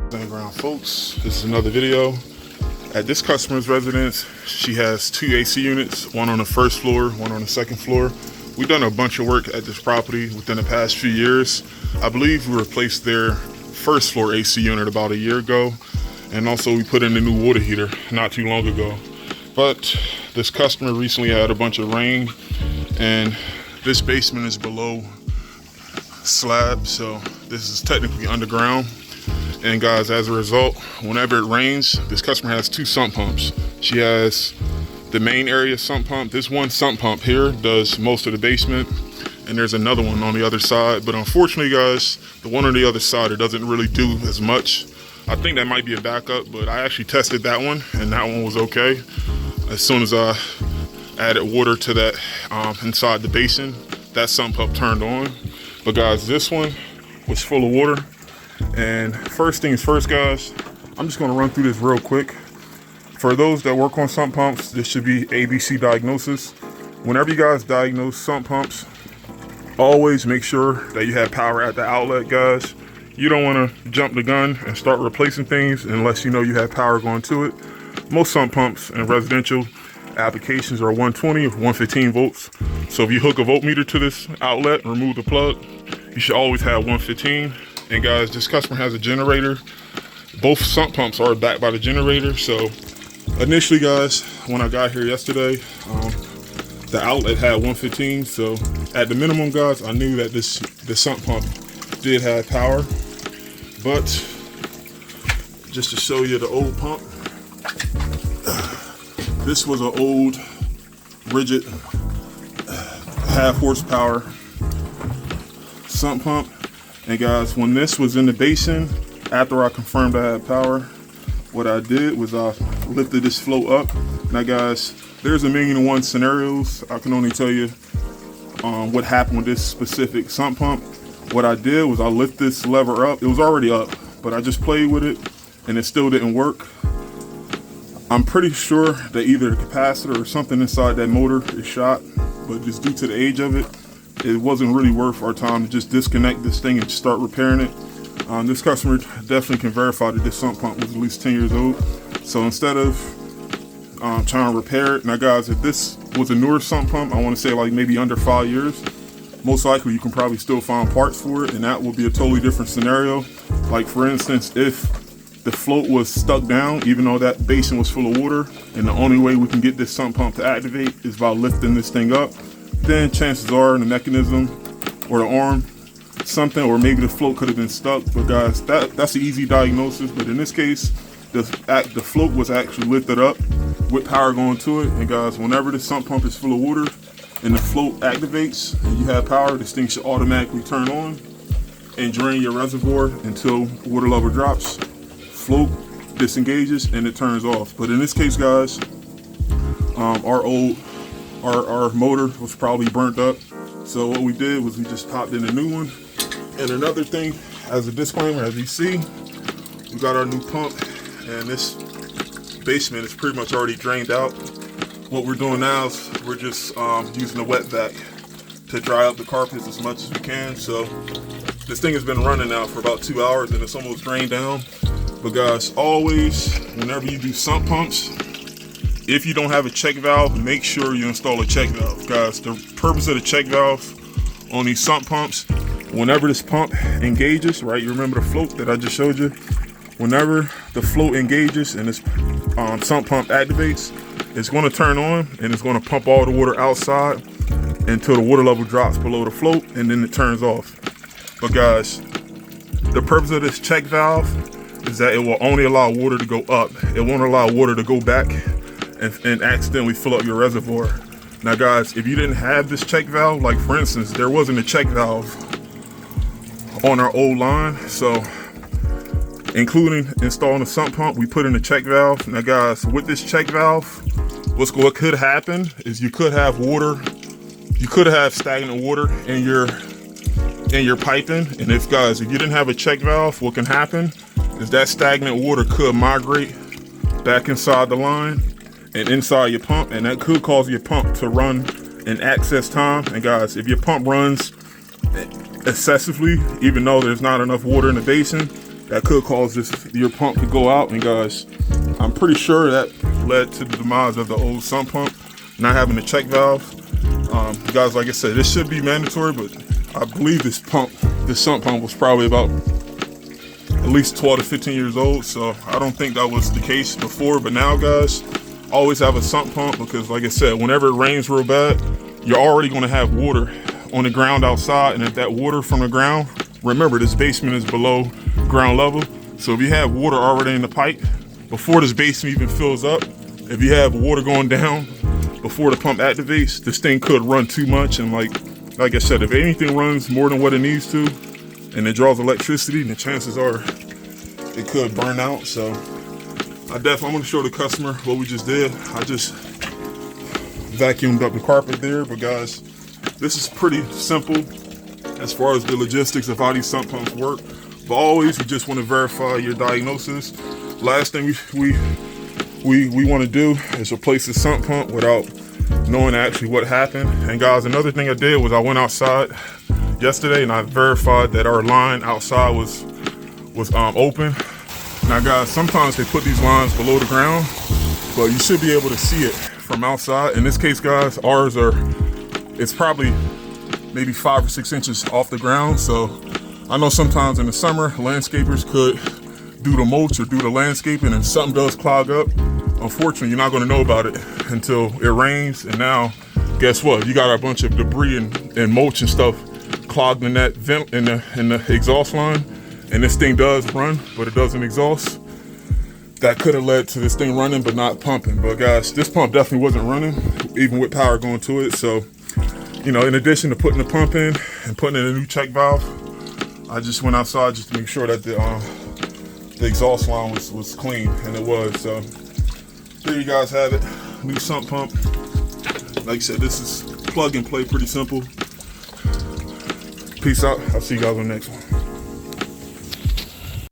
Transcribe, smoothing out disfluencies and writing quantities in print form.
Ground folks, this is another video. At this customer's residence, she has two AC units, one on the first floor, one on the second floor. We've done a bunch of work at this property within the past few years. I believe we replaced their first floor AC unit about a year ago, and also we put in a new water heater not too long ago. But this customer recently had a bunch of rain, and this basement is below slab, so this is technically underground. And guys, as a result, whenever it rains, this customer has two sump pumps. She has the main area sump pump. This one sump pump here does most of the basement, and there's another one on the other side. But unfortunately, guys, the one on the other side, it doesn't really do as much. I think that might be a backup, but I actually tested that one, and that one was okay. As soon as I added water to that inside the basin, that sump pump turned on. But guys, this one was full of water. And first things first, guys, I'm just going to run through this real quick. For those that work on sump pumps, this should be ABC diagnosis. Whenever you guys diagnose sump pumps, always make sure that you have power at the outlet, guys. You don't want to jump the gun and start replacing things unless you know you have power going to it. Most sump pumps in residential applications are 120 or 115 volts. So if you hook a voltmeter to this outlet and remove the plug, you should always have 115. And guys, this customer has a generator. Both sump pumps are backed by the generator. So initially, guys, when I got here yesterday, the outlet had 115. So at the minimum, guys, I knew that the sump pump did have power. But just to show you the old pump, this was an old rigid half horsepower sump pump. And guys, when this was in the basin, after I confirmed I had power, what I did was I lifted this float up. Now guys, there's 1,000,001 scenarios. I can only tell you what happened with this specific sump pump. What I did was I lift this lever up. It was already up, but I just played with it and it still didn't work. I'm pretty sure that either the capacitor or something inside that motor is shot, but just due to the age of it, it wasn't really worth our time to just disconnect this thing and start repairing it. This customer definitely can verify that this sump pump was at least 10 years old. So instead of trying to repair it, now guys, if this was a newer sump pump, I want to say like maybe under 5 years, most likely you can probably still find parts for it, and that will be a totally different scenario. Like for instance, if the float was stuck down, even though that basin was full of water, and the only way we can get this sump pump to activate is by lifting this thing up, then chances are the mechanism or the arm, something, or maybe the float could have been stuck. But guys, that's an easy diagnosis. But in this case, the float was actually lifted up with power going to it. And guys, whenever the sump pump is full of water and the float activates and you have power, this thing should automatically turn on and drain your reservoir until water level drops, float disengages, and it turns off. But in this case, guys, our motor was probably burnt up. So what we did was we just popped in a new one. And another thing, as a disclaimer, as you see, we got our new pump, and this basement is pretty much already drained out. What we're doing now is we're just using a wet vac to dry up the carpets as much as we can. So this thing has been running now for about 2 hours and it's almost drained down. But guys, always, whenever you do sump pumps, if you don't have a check valve, make sure you install a check valve. Guys, the purpose of the check valve on these sump pumps, whenever this pump engages, right, you remember the float that I just showed you? Whenever the float engages and this sump pump activates, it's going to turn on and it's going to pump all the water outside until the water level drops below the float, and then it turns off. But guys, the purpose of this check valve is that it will only allow water to go up. It won't allow water to go back and accidentally fill up your reservoir. Now guys, if you didn't have this check valve, like for instance, there wasn't a check valve on our old line, so including installing a sump pump, we put in a check valve. Now guys, with this check valve, what could happen is you could have stagnant water in your piping. And if you didn't have a check valve, what can happen is that stagnant water could migrate back inside the line and inside your pump, and that could cause your pump to run in excess time. And guys, if your pump runs excessively, even though there's not enough water in the basin, that could cause your pump to go out. And guys, I'm pretty sure that led to the demise of the old sump pump not having a check valve. Guys, like I said, this should be mandatory, but I believe this sump pump was probably about at least 12 to 15 years old, so I don't think that was the case before. But now, guys, always have a sump pump, because like I said, whenever it rains real bad, you're already going to have water on the ground outside. And if that water from the ground, remember, this basement is below ground level, so if you have water already in the pipe before this basement even fills up, if you have water going down before the pump activates, this thing could run too much. And like I said, if anything runs more than what it needs to and it draws electricity, then the chances are it could burn out. So I'm gonna show the customer what we just did. I just vacuumed up the carpet there. But guys, this is pretty simple as far as the logistics of how these sump pumps work. But always, you just want to verify your diagnosis. Last thing we want to do is replace the sump pump without knowing actually what happened. And guys, another thing I did was I went outside yesterday and I verified that our line outside was open. Now guys, sometimes they put these lines below the ground, but you should be able to see it from outside. In this case, guys, it's probably maybe 5 or 6 inches off the ground. So I know sometimes in the summer, landscapers could do the mulch or do the landscaping and something does clog up. Unfortunately, you're not going to know about it until it rains. And now, guess what? You got a bunch of debris and mulch and stuff clogged in that vent in the exhaust line. And this thing does run, but it doesn't exhaust. That could have led to this thing running but not pumping. But guys, this pump definitely wasn't running, even with power going to it. So, you know, in addition to putting the pump in and putting in a new check valve, I just went outside just to make sure that the exhaust line was clean, and it was. So there you guys have it, new sump pump. Like I said, this is plug and play, pretty simple. Peace out. I'll see you guys on the next one.